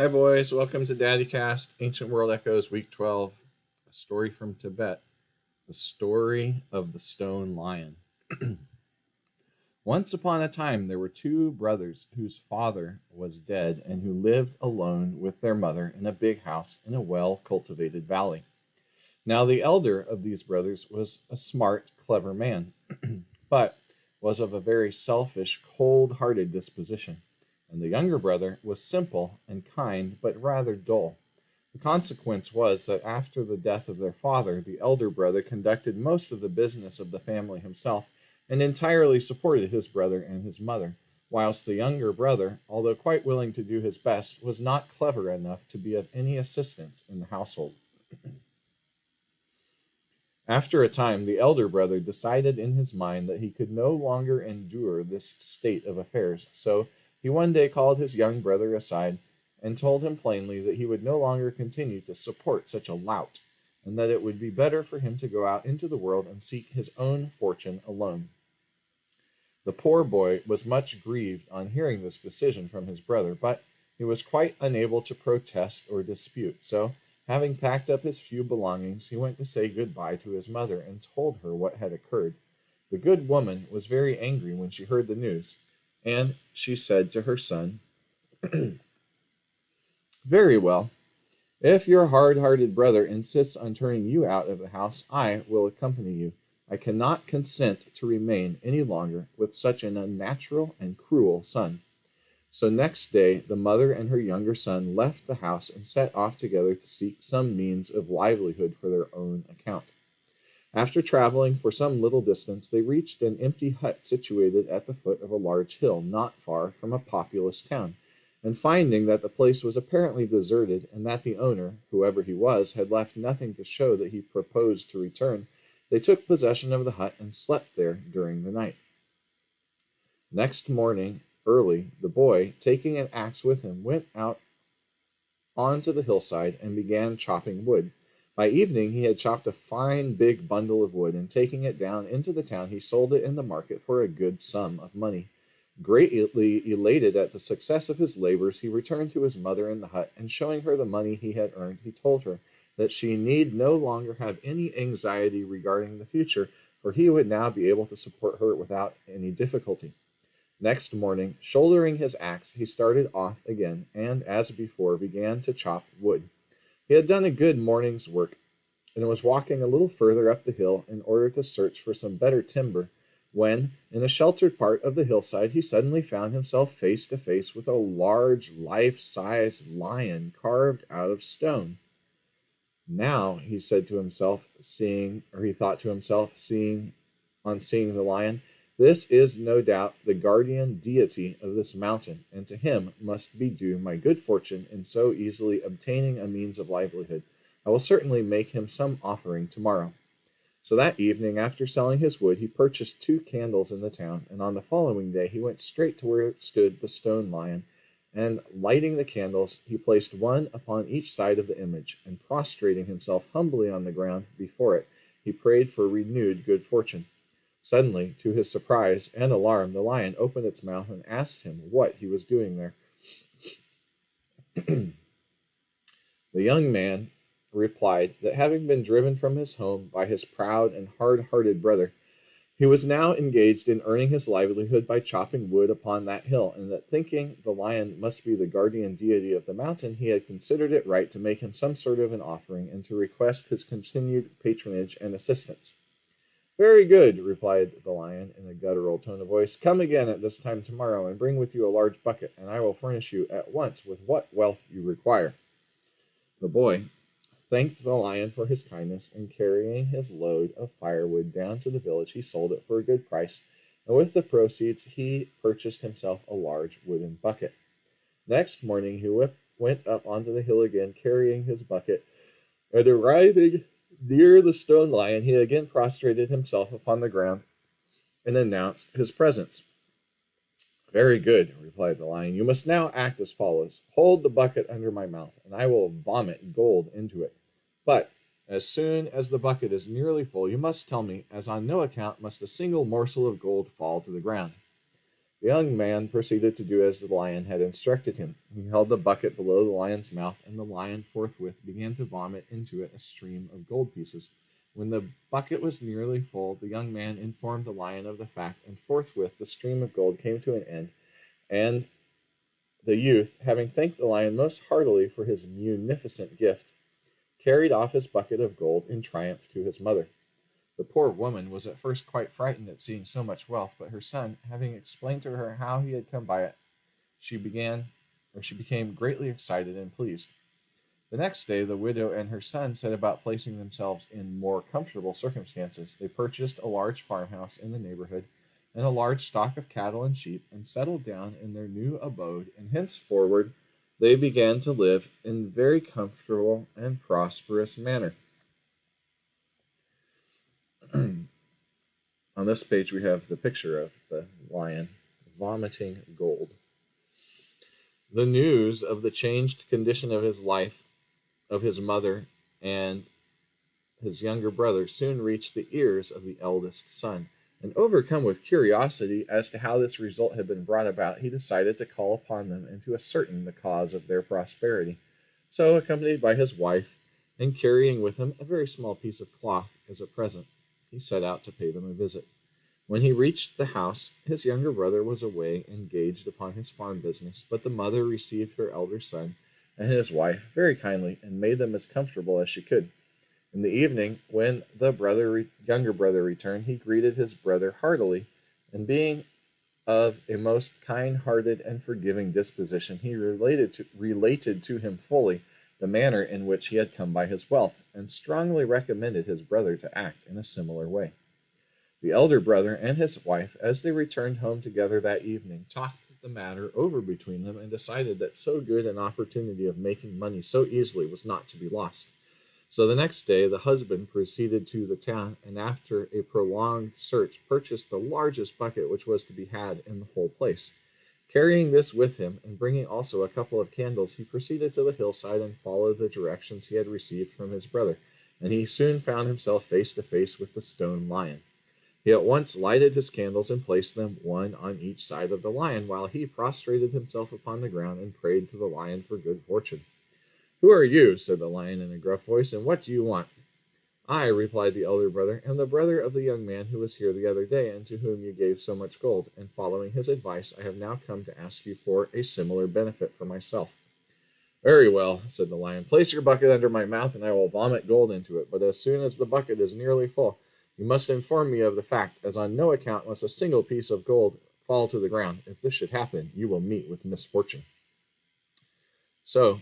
Hi, boys. Welcome to DaddyCast Ancient World Echoes, Week 12. A story from Tibet. The story of the stone lion. Once upon a time, there were two brothers whose father was dead and who lived alone with their mother in a big house in a well cultivated valley. Now, the elder of these brothers was a smart, clever man, but was of a very selfish, cold hearted disposition, and the younger brother was simple and kind, but rather dull. The consequence was that after the death of their father, the elder brother conducted most of the business of the family himself and entirely supported his brother and his mother, whilst the younger brother, although quite willing to do his best, was not clever enough to be of any assistance in the household. After a time, the elder brother decided in his mind that he could no longer endure this state of affairs, so he one day called his young brother aside and told him plainly that he would no longer continue to support such a lout, and that it would be better for him to go out into the world and seek his own fortune alone. The poor boy was much grieved on hearing this decision from his brother, but he was quite unable to protest or dispute, so having packed up his few belongings, he went to say good-bye to his mother and told her what had occurred. The good woman was very angry when she heard the news, and she said to her son, "Very well. If your hard-hearted brother insists on turning you out of the house, I will accompany you. I cannot consent to remain any longer with such an unnatural and cruel son." So next day the mother and her younger son left the house and set off together to seek some means of livelihood for their own account. After traveling for some little distance, they reached an empty hut situated at the foot of a large hill, not far from a populous town, and finding that the place was apparently deserted and that the owner, whoever he was, had left nothing to show that he proposed to return, they took possession of the hut and slept there during the night. Next morning, early, the boy, taking an axe with him, went out onto the hillside and began chopping wood. By evening, he had chopped a fine big bundle of wood, and taking it down into the town, he sold it in the market for a good sum of money. Greatly elated at the success of his labors, he returned to his mother in the hut, and showing her the money he had earned, he told her that she need no longer have any anxiety regarding the future, for he would now be able to support her without any difficulty. Next morning, shouldering his axe, he started off again, and, as before, began to chop wood. He had done a good morning's work, and was walking a little further up the hill in order to search for some better timber, when, in a sheltered part of the hillside, he suddenly found himself face to face with a large, life-size lion carved out of stone. Now, he said to himself, he thought to himself, on seeing the lion, this is no doubt the guardian deity of this mountain, and to him must be due my good fortune in so easily obtaining a means of livelihood. I will certainly make him some offering tomorrow. So that evening, after selling his wood, he purchased 2 candles in the town, and on the following day he went straight to where stood the stone lion, and lighting the candles, he placed one upon each side of the image, and prostrating himself humbly on the ground before it, he prayed for renewed good fortune. Suddenly, to his surprise and alarm, the lion opened its mouth and asked him what he was doing there. The young man replied that having been driven from his home by his proud and hard-hearted brother, he was now engaged in earning his livelihood by chopping wood upon that hill, and that thinking the lion must be the guardian deity of the mountain, he had considered it right to make him some sort of an offering and to request his continued patronage and assistance. "Very good," replied the lion in a guttural tone of voice. "Come again at this time tomorrow, and bring with you a large bucket, and I will furnish you at once with what wealth you require." The boy thanked the lion for his kindness, and carrying his load of firewood down to the village, he sold it for a good price, and with the proceeds he purchased himself a large wooden bucket. Next morning he went up onto the hill again, carrying his bucket, and arriving near the stone lion, he again prostrated himself upon the ground and announced his presence. "Very good," replied the lion. "You must now act as follows. Hold the bucket under my mouth, and I will vomit gold into it. But as soon as the bucket is nearly full, you must tell me, as on no account must a single morsel of gold fall to the ground." The young man proceeded to do as the lion had instructed him. He held the bucket below the lion's mouth, and the lion forthwith began to vomit into it a stream of gold pieces. When the bucket was nearly full, the young man informed the lion of the fact, and forthwith the stream of gold came to an end, and the youth, having thanked the lion most heartily for his munificent gift, carried off his bucket of gold in triumph to his mother. The poor woman was at first quite frightened at seeing so much wealth, but her son, having explained to her how he had come by it, she became greatly excited and pleased. The next day, the widow and her son set about placing themselves in more comfortable circumstances. They purchased a large farmhouse in the neighborhood and a large stock of cattle and sheep, and settled down in their new abode, and henceforward they began to live in a very comfortable and prosperous manner. On this page, we have the picture of the lion vomiting gold. The news of the changed condition of his life, of his mother, and his younger brother soon reached the ears of the eldest son, and overcome with curiosity as to how this result had been brought about, he decided to call upon them and to ascertain the cause of their prosperity. So, accompanied by his wife, and carrying with him a very small piece of cloth as a present, he set out to pay them a visit. When he reached the house, his younger brother was away engaged upon his farm business, but the mother received her elder son and his wife very kindly, and made them as comfortable as she could. In the evening, when the younger brother returned, he greeted his brother heartily, and being of a most kind-hearted and forgiving disposition, he related to him fully the manner in which he had come by his wealth, and strongly recommended his brother to act in a similar way. The elder brother and his wife, as they returned home together that evening, talked the matter over between them, and decided that so good an opportunity of making money so easily was not to be lost. So the next day the husband proceeded to the town, and after a prolonged search purchased the largest bucket which was to be had in the whole place. Carrying this with him, and bringing also a couple of candles, he proceeded to the hillside and followed the directions he had received from his brother, and he soon found himself face to face with the stone lion. He at once lighted his candles and placed them one on each side of the lion, while he prostrated himself upon the ground and prayed to the lion for good fortune. "Who are you?" said the lion in a gruff voice, "and what do you want?" "I," replied the elder brother, "am the brother of the young man who was here the other day, and to whom you gave so much gold, and following his advice, I have now come to ask you for a similar benefit for myself." "Very well," said the lion, "place your bucket under my mouth, and I will vomit gold into it, but as soon as the bucket is nearly full, you must inform me of the fact, as on no account must a single piece of gold fall to the ground. If this should happen, you will meet with misfortune." So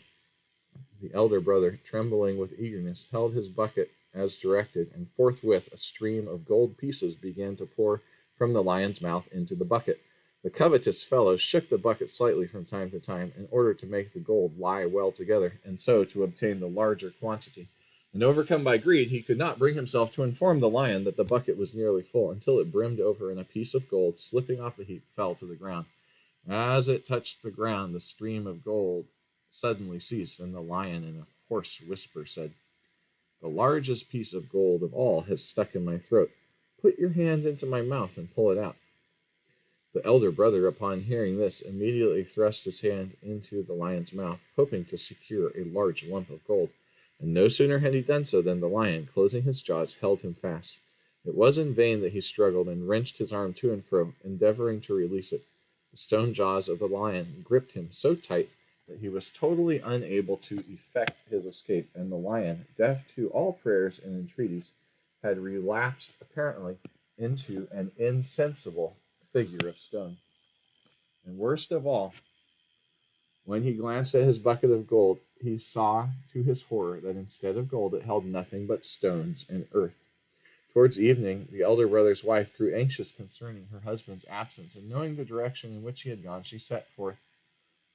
the elder brother, trembling with eagerness, held his bucket as directed, and forthwith a stream of gold pieces began to pour from the lion's mouth into the bucket. The covetous fellow shook the bucket slightly from time to time, in order to make the gold lie well together, and so to obtain the larger quantity. And overcome by greed, he could not bring himself to inform the lion that the bucket was nearly full, until it brimmed over, and a piece of gold, slipping off the heap, fell to the ground. As it touched the ground, the stream of gold suddenly ceased, and the lion, in a hoarse whisper, said, "The largest piece of gold of all has stuck in my throat. Put your hand into my mouth and pull it out." The elder brother, upon hearing this, immediately thrust his hand into the lion's mouth, hoping to secure a large lump of gold. And no sooner had he done so than the lion, closing his jaws, held him fast. It was in vain that he struggled and wrenched his arm to and fro, endeavoring to release it. The stone jaws of the lion gripped him so tight that he was totally unable to effect his escape, and the lion, deaf to all prayers and entreaties, had relapsed apparently into an insensible figure of stone. And worst of all, when he glanced at his bucket of gold, he saw to his horror that instead of gold it held nothing but stones and earth. Towards evening, the elder brother's wife grew anxious concerning her husband's absence, and knowing the direction in which he had gone, she set forth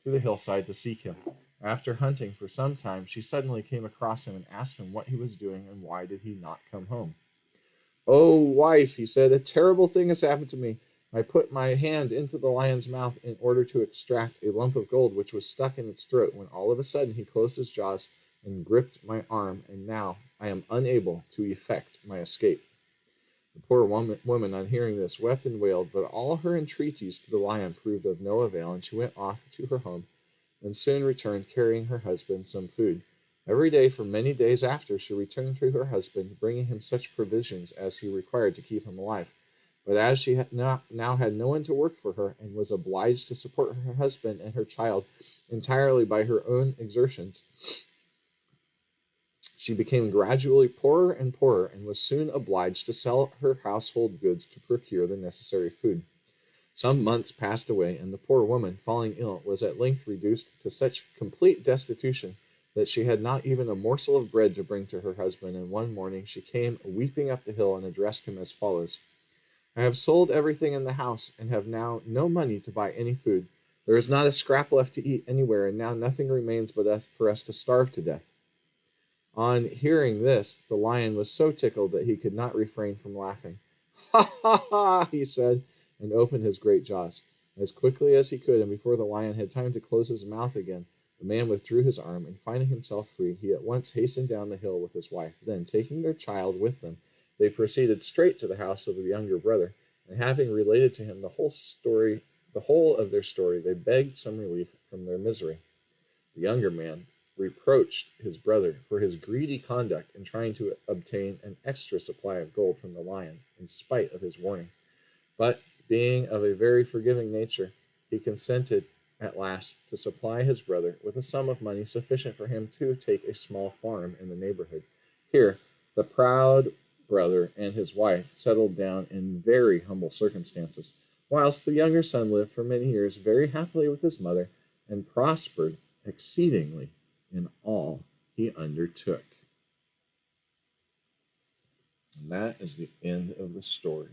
to the hillside to seek him. After hunting for some time, she suddenly came across him and asked him what he was doing and why did he not come home. "Oh, wife," he said, "a terrible thing has happened to me. I put my hand into the lion's mouth in order to extract a lump of gold which was stuck in its throat, when all of a sudden he closed his jaws and gripped my arm, and now I am unable to effect my escape." The poor woman, on hearing this, wept and wailed, but all her entreaties to the lion proved of no avail, and she went off to her home and soon returned carrying her husband some food. Every day for many days after, she returned to her husband, bringing him such provisions as he required to keep him alive. But as she now had no one to work for her, and was obliged to support her husband and her child entirely by her own exertions, she became gradually poorer and poorer, and was soon obliged to sell her household goods to procure the necessary food. Some months passed away, and the poor woman, falling ill, was at length reduced to such complete destitution that she had not even a morsel of bread to bring to her husband, and one morning she came weeping up the hill and addressed him as follows: "I have sold everything in the house, and have now no money to buy any food. There is not a scrap left to eat anywhere, and now nothing remains but for us to starve to death." On hearing this, the lion was so tickled that he could not refrain from laughing. "Ha, ha, ha!" he said, and opened his great jaws. As quickly as he could, and before the lion had time to close his mouth again, the man withdrew his arm, and finding himself free, he at once hastened down the hill with his wife. Then, taking their child with them, they proceeded straight to the house of the younger brother, and having related to him the whole of their story, they begged some relief from their misery. The younger man reproached his brother for his greedy conduct in trying to obtain an extra supply of gold from the lion, in spite of his warning. But, being of a very forgiving nature, he consented at last to supply his brother with a sum of money sufficient for him to take a small farm in the neighborhood. Here, the proud brother and his wife settled down in very humble circumstances, whilst the younger son lived for many years very happily with his mother, and prospered exceedingly in all he undertook. And that is the end of the story.